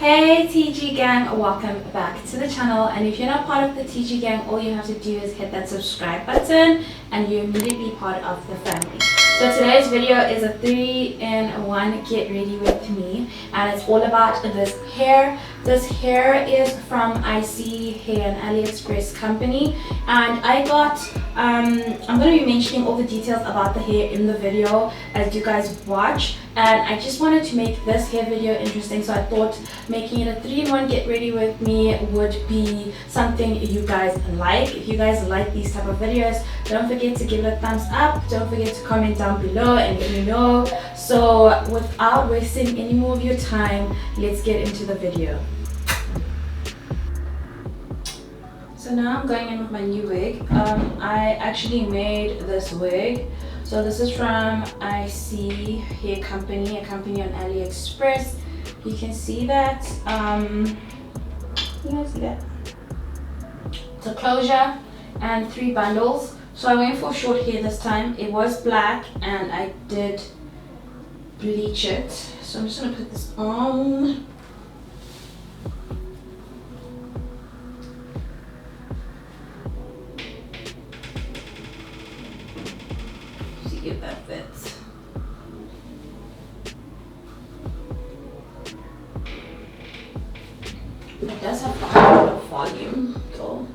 Hey TG gang, welcome back to the channel, and if you're not part of the TG gang, all you have to do is hit that subscribe button and you're immediately part of the family. So today's video is a 3-in-1 get ready with me, and it's all about this hair. This hair is from Isee hair, an Aliexpress company, and I got I'm going to be mentioning all the details about the hair in the video as you guys watch, and I just wanted to make this hair video interesting, so I thought making it a 3-in-1 get ready with me would be something you guys like. If you guys like these type of videos, don't forget to give it a thumbs up, don't forget to comment down below and let me know. So without wasting any more of your time, let's get into the video. So now I'm going in with my new wig. I actually made this wig. So this is from Isee hair company, a company on Aliexpress. You can see that. You guys see that? It's a closure and 3 bundles. So I went for short hair this time. It was black and I did bleach it. So I'm just gonna put this on. See if that fits. It does have a lot of volume, so.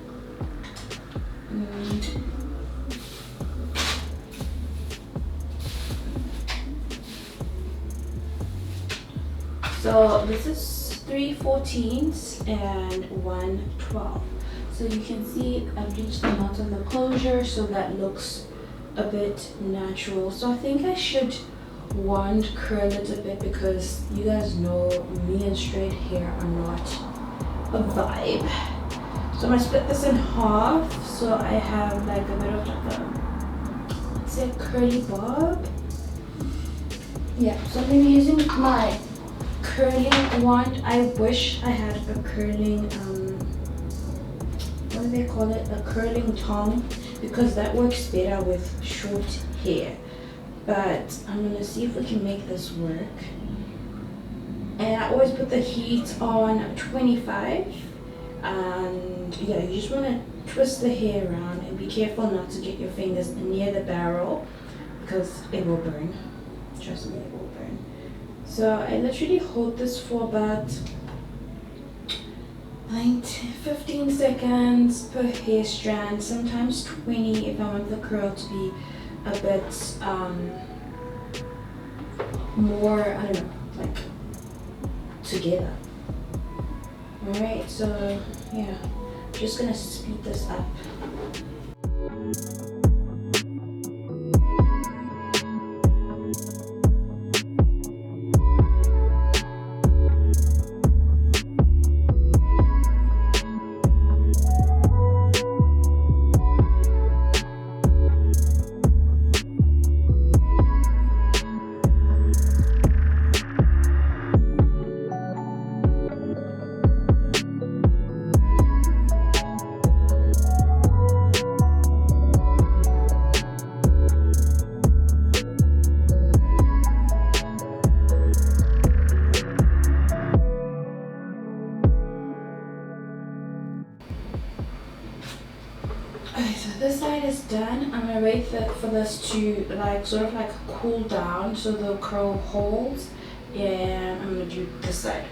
So this is 3 14s and 1 12. So you can see I bleached them out of the closure, so that looks a bit natural. So I think I should curl it a bit, because you guys know me and straight hair are not a vibe. So I'm gonna split this in half, so I have like a bit of like a, let's say, a curly bob. Yeah, so I'm gonna be using my curling wand. I wish I had a curling what do they call it, a curling tongue, because that works better with short hair. But I'm gonna see if we can make this work. And I always put the heat on 25, and yeah, you just want to twist the hair around and be careful not to get your fingers near the barrel, because it will burn. Trust me, it will burn. So I literally hold this for about 15 seconds per hair strand, sometimes 20 if I want the curl to be a bit more, I don't know, like together. Alright, so yeah, I'm just gonna speed this up. Okay, so this side is done. I'm gonna wait for this to like sort of like cool down so the curl holds, and I'm gonna do this side.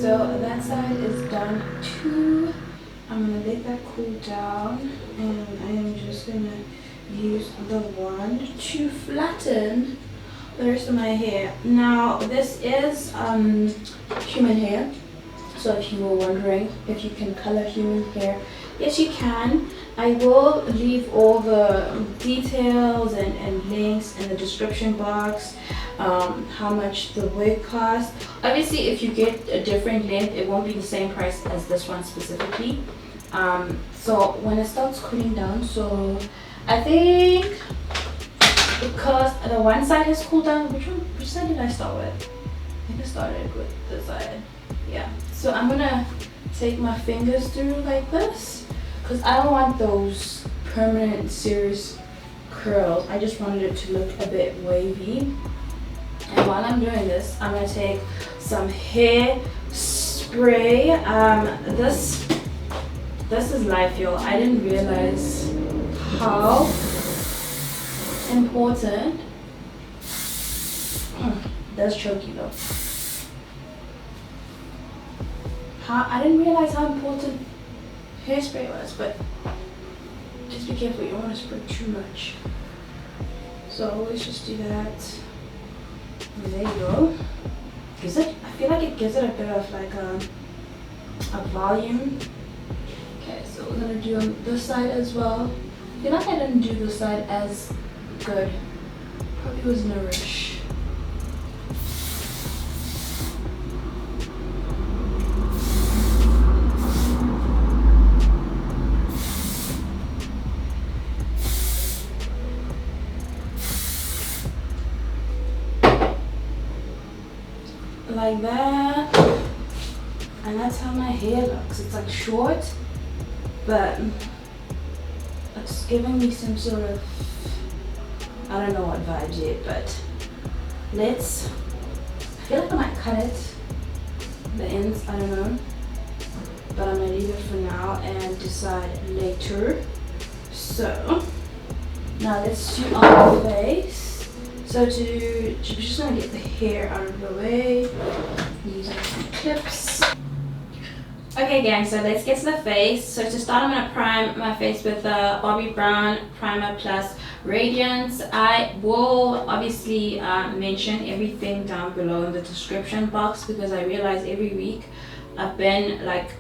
So that side is done too. I'm gonna let that cool down, and I am just gonna use the wand to flatten the rest of my hair. Now this is human hair, so if you were wondering if you can color human hair, yes you can. I will leave all the details and links in the description box, how much the wig costs. Obviously if you get a different length, it won't be the same price as this one specifically. So when it starts cooling down, so I think because the one side has cooled down, which side did I start with? I think I started with this side. Yeah. So I'm gonna take my fingers through like this, because I don't want those permanent serious curls. I just wanted it to look a bit wavy. And while I'm doing this, I'm gonna take some hair spray. This is live fuel. I didn't realize how important. That's choky though. I didn't realize how important hairspray was, but just be careful, you don't want to spray too much. So always just do that. And there you go. I feel like it gives it a bit of like a volume. Okay, so we're gonna do on this side as well. I feel like I didn't do this side as good. Probably was in a rush. Like that, and that's how my hair looks. It's like short, but it's giving me some sort of, I don't know what vibes yet, but I feel like I might cut it, the ends, I don't know, but I'm gonna leave it for now and decide later. So now let's do on the face. So we're just gonna get the hair out of the way using some clips. Okay gang, so let's get to the face. So to start, I'm gonna prime my face with the Bobbi Brown Primer Plus Radiance. I will obviously mention everything down below in the description box, because I realize every week I've been like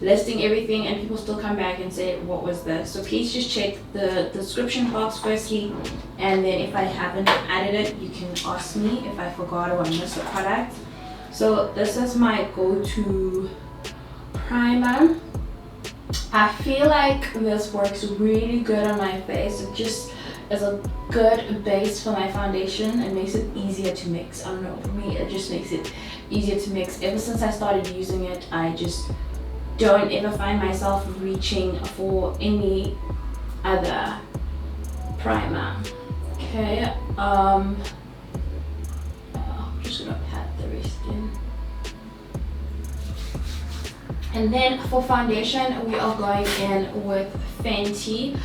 listing everything and people still come back and say, what was this? So please just check the description box firstly, and then if I haven't added it, you can ask me if I forgot or I missed a product. So this is my go-to primer. I feel like this works really good on my face. It just is a good base for my foundation and makes it easier to mix. I don't know, for me it just makes it easier to mix. Ever since I started using it, I just don't ever find myself reaching for any other primer. Okay, I'm just gonna pat the rest in. And then for foundation, we are going in with Fenty,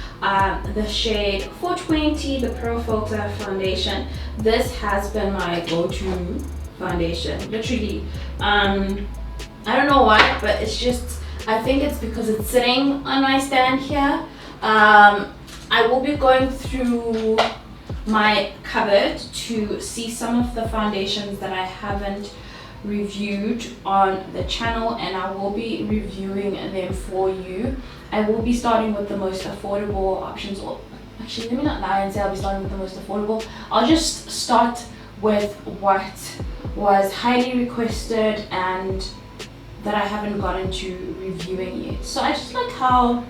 the shade 420, the Pro Filter foundation. This has been my go-to foundation, literally. I don't know why, but it's just, I think it's because it's sitting on my stand here. I will be going through my cupboard to see some of the foundations that I haven't reviewed on the channel, and I will be reviewing them for you. I will be starting with the most affordable options, or actually let me not lie and say I'll be starting with the most affordable. I'll just start with what was highly requested and that I haven't gotten to reviewing yet. So I just like how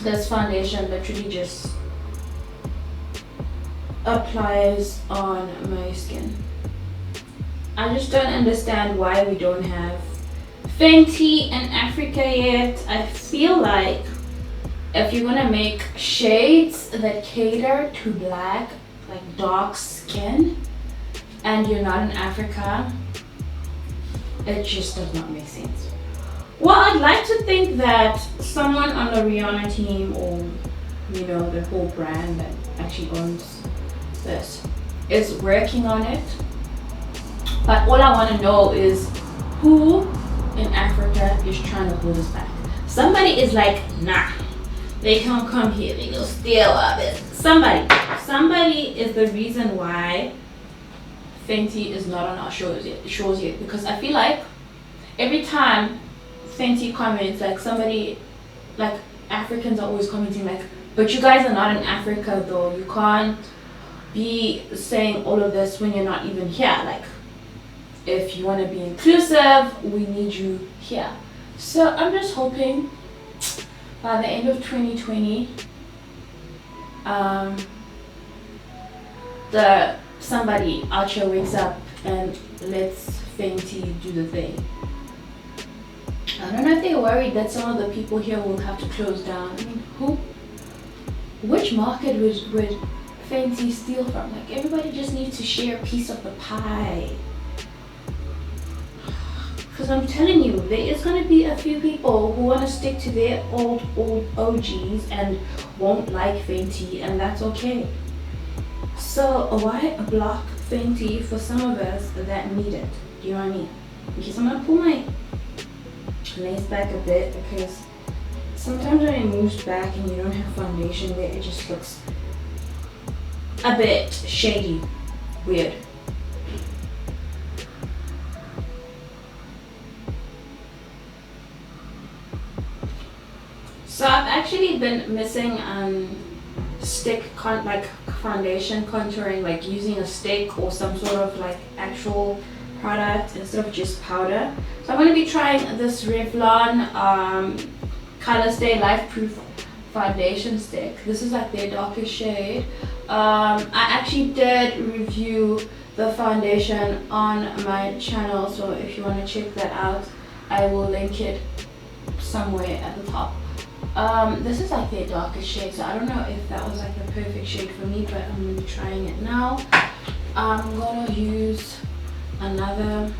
this foundation literally just applies on my skin. I just don't understand why we don't have Fenty in Africa yet. I feel like if you're gonna make shades that cater to black, like dark skin, and you're not in Africa, it just does not make sense. Well, I'd like to think that someone on the Rihanna team, or you know, the whole brand that actually owns this, is working on it. But all I want to know is who in Africa is trying to hold us back. Somebody is like, nah, they can't come here, they gonna steal our business. Somebody is the reason why Fenty is not on our shows yet, because I feel like every time Fenty comments, like somebody, like Africans are always commenting like, but you guys are not in Africa though, you can't be saying all of this when you're not even here. Like, if you want to be inclusive, we need you here. So I'm just hoping by the end of 2020 somebody out here wakes up and lets Fenty do the thing. I don't know if they're worried that some of the people here will have to close down. I mean, which market would Fenty steal from? Like, everybody just needs to share a piece of the pie. Because I'm telling you, there is going to be a few people who want to stick to their old OGs and won't like Fenty, and that's okay. So why block Fenty for some of us that need it? Do you know what I mean? Because I'm going to pull my lace back a bit, because sometimes when it moves back and you don't have foundation there, it just looks a bit shady, weird. So I've actually been missing stick like foundation contouring, like using a stick or some sort of like actual product instead of just powder. So I'm going to be trying this Revlon coulorstay Life Proof foundation stick. This is like their darkest shade. I actually did review the foundation on my channel, so if you want to check that out, I will link it somewhere at the top. This is like their darkest shade, so I don't know if that was like the perfect shade for me, but I'm going to be trying it now. I'm going to use another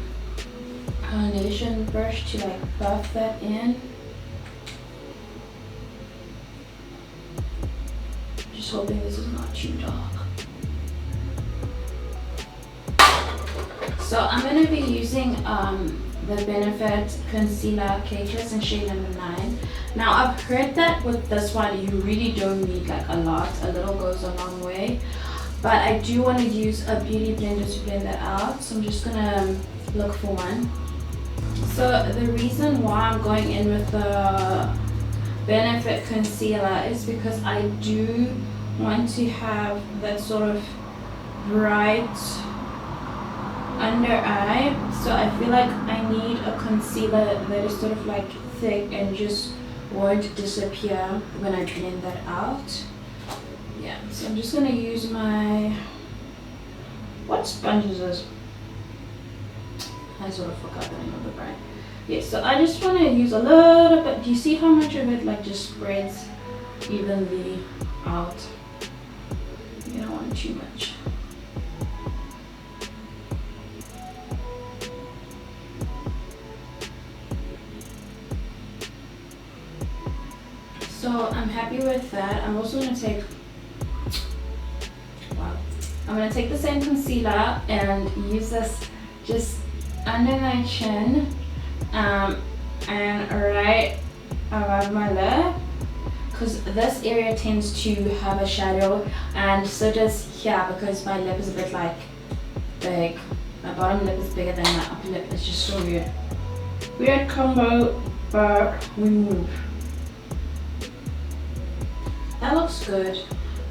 foundation brush to like buff that in. Just hoping this is not too dark. So I'm going to be using the Benefit Concealer Cakeless in shade number 9. Now I've heard that with this one you really don't need like a lot, a little goes a long way, but I do want to use a beauty blender to blend that out, so I'm just gonna look for one. So the reason why I'm going in with the Benefit Concealer is because I do want to have that sort of bright under eye, so I feel like I need a concealer that is sort of like thick and just won't disappear when I blend that out. Yeah, so I'm just gonna use my, what sponge is this? I sort of forgot the name of the brand. Yeah, so I just want to use a little bit. Do you see how much of it like just spreads evenly out? You don't want too much. So I'm happy with that. I'm also going to take, I'm going to take the same concealer and use this just under my chin and right around my lip, because this area tends to have a shadow, and so does here because my lip is a bit like big. My bottom lip is bigger than my upper lip. It's just so weird. Weird combo, but we move. That looks good.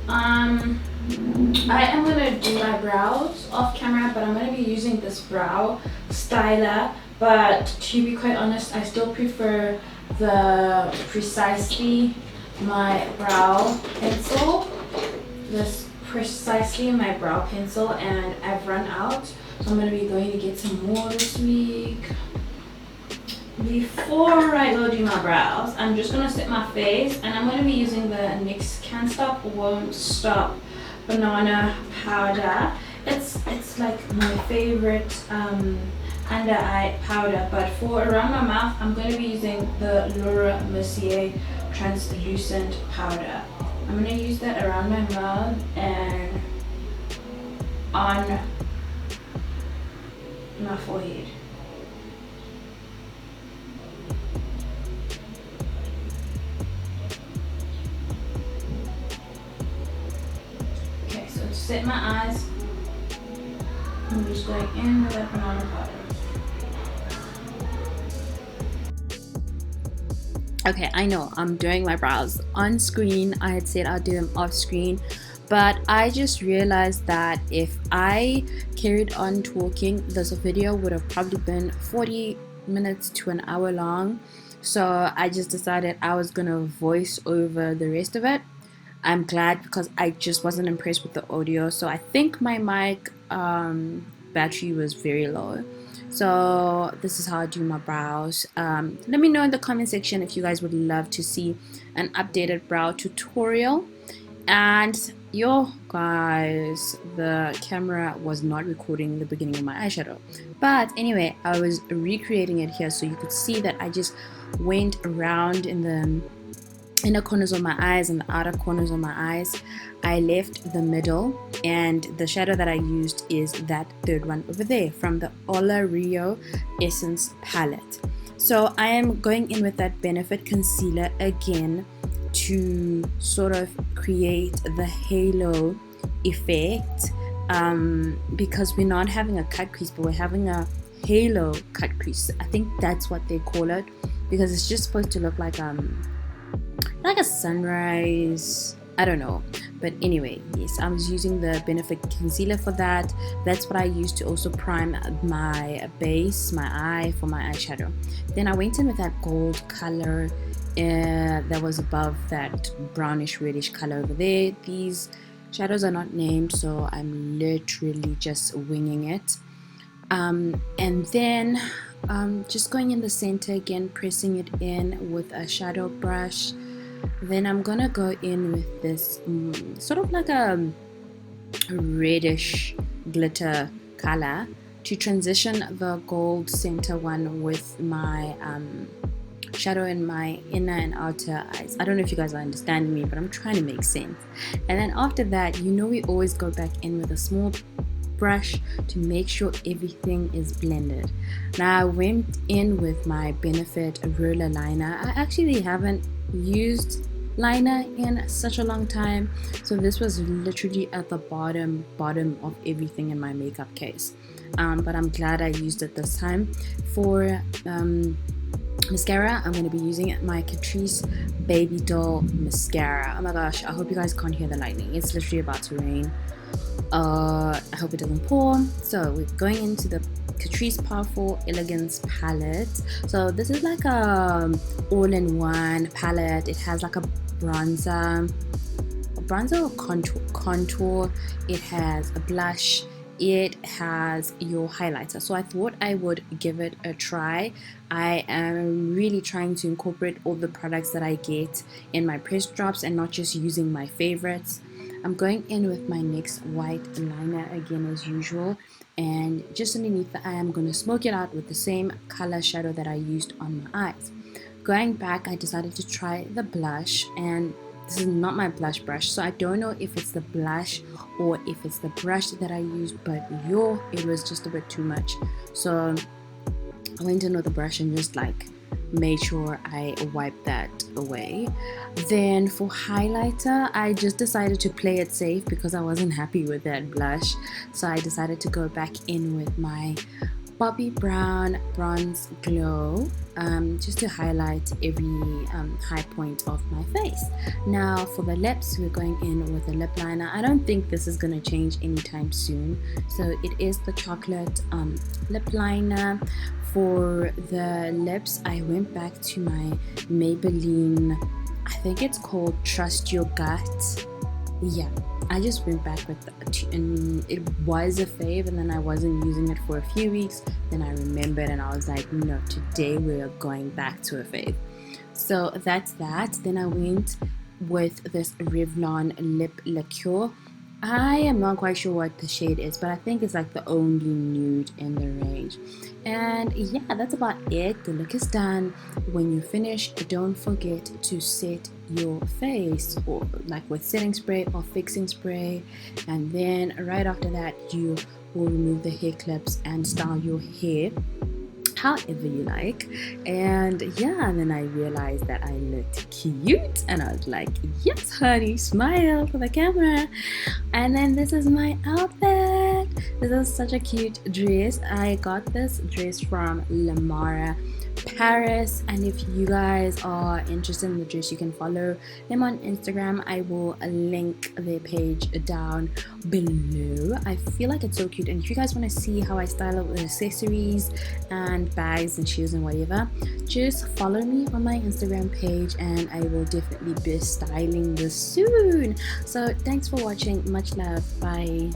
I am gonna do my brows off camera, but I'm gonna be using this brow styler. But to be quite honest, I still prefer the Precisely My Brow pencil. This Precisely My Brow pencil, and I've run out, so I'm gonna be going to get some more this week. Before I go do my brows, I'm just gonna set my face, and I'm gonna be using the NYX Can't Stop Won't Stop Banana Powder. It's like my favorite under eye powder, but for around my mouth, I'm gonna be using the Laura Mercier Translucent Powder. I'm gonna use that around my mouth and on my forehead. set my eyes. I'm just going in with that banana powder. Okay, I know I'm doing my brows on screen. I had said I'd do them off screen, but I just realized that if I carried on talking, this video would have probably been 40 minutes to an hour long. So I just decided I was gonna voice over the rest of it. I'm glad because I just wasn't impressed with the audio. So I think my mic battery was very low. So this is how I do my brows. Let me know in the comment section if you guys would love to see an updated brow tutorial. And yo guys, the camera was not recording the beginning of my eyeshadow, but anyway, I was recreating it here so you could see that I just went around in the inner corners of my eyes and the outer corners of my eyes. I left the middle, and the shadow that I used is that third one over there from the Ola Rio Essence palette. So I am going in with that Benefit concealer again to sort of create the halo effect, because we're not having a cut crease, but we're having a halo cut crease. I think that's what they call it, because it's just supposed to look like a sunrise. I don't know, but anyway, yes, I was using the Benefit concealer for that. That's what I used to also prime my base, my eye, for my eyeshadow. Then I went in with that gold color that was above that brownish reddish color over there. These shadows are not named, so I'm literally just winging it. And then just going in the center again, pressing it in with a shadow brush. Then I'm gonna go in with this sort of like a reddish glitter color to transition the gold center one with my shadow in my inner and outer eyes. I don't know if you guys are understanding me, but I'm trying to make sense. And then after that, you know, we always go back in with a small brush to make sure everything is blended. Now I went in with my Benefit roller liner. I actually haven't used liner in such a long time, so this was literally at the bottom of everything in my makeup case, but I'm glad I used it this time. For mascara, I'm going to be using my Catrice Baby Doll mascara. Oh my gosh, I hope you guys can't hear the lightning. It's literally about to rain. I hope it doesn't pour. So we're going into the Catrice Powerful Elegance palette. So this is like a all-in-one palette. It has like a bronzer or contour. It has a blush. It has your highlighter. So I thought I would give it a try. I am really trying to incorporate all the products that I get in my press drops and not just using my favorites. I'm going in with my NYX white liner again as usual, and just underneath the eye I'm going to smoke it out with the same color shadow that I used on my eyes. Going back, I decided to try the blush, and this is not my blush brush, so I don't know if it's the blush or if it's the brush that I used, but it was just a bit too much. So I went in with the brush and just like made sure I wiped that away. Then for highlighter, I just decided to play it safe because I wasn't happy with that blush, so I decided to go back in with my Bobbi Brown Bronze Glow, just to highlight every high point of my face. Now for the lips, we're going in with a lip liner. I don't think this is going to change anytime soon, so it is the chocolate lip liner. For the lips, I went back to my Maybelline, I think it's called Trust Your Gut. Yeah, I just went back with that, and it was a fave, and then I wasn't using it for a few weeks. Then I remembered and I was like, no, today we are going back to a fave. So that's that. Then I went with this Revlon Lip Lacquer. I am not quite sure what the shade is, but I think it's like the only nude in the range. And yeah, that's about it. The look is done. When you finish, don't forget to set your face, or like with setting spray or fixing spray, and then right after that you will remove the hair clips and style your hair however you like. And yeah, and then I realized that I looked cute, and I was like, yes honey, smile for the camera. And then this is my outfit. This is such a cute dress. I got this dress from Lamara Paris, and if you guys are interested in the dress, you can follow them on Instagram. I will link their page down below. I feel like it's so cute, and if you guys want to see how I style it with accessories and bags and shoes and whatever, just follow me on my Instagram page, and I will definitely be styling this soon. So thanks for watching, much love, bye.